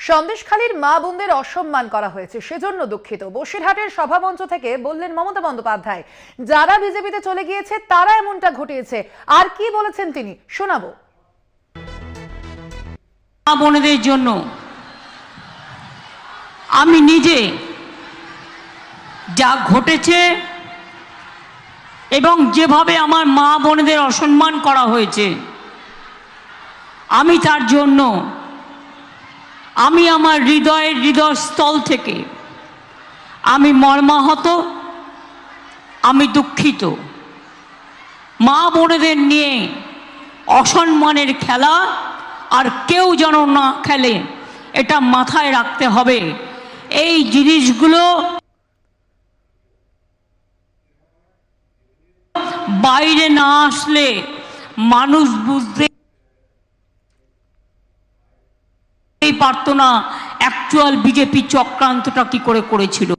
সন্দেশখালীর মা বোনদের অসম্মান করা হয়েছে, সেজন্য দুঃখিত। বসিরহাটের সভামঞ্চ থেকে বললেন মমতা বন্দ্যোপাধ্যায়, যারা বিজেপিতে চলে গিয়েছে তারা এমনটা ঘটিয়েছে। আর কি বলেছেন তিনি, শোনাবো। মা বোনদের জন্য আমি নিজে যা ঘটেছে এবং যেভাবে আমার মা বোনদের অসম্মান করা হয়েছে, আমি তার জন্য আমি আমার হৃদয়স্থল থেকে আমি মর্মাহত, আমি দুঃখিত। মা বোনেদের নিয়ে অসম্মানের খেলা আর কেউ যেন না খেলে, এটা মাথায় রাখতে হবে। এই জিনিসগুলো বাইরে না আসলে মানুষ বুঝতে পারতো না অ্যাকচুয়াল বিজেপি চক্রান্তটা কি করে করেছিল।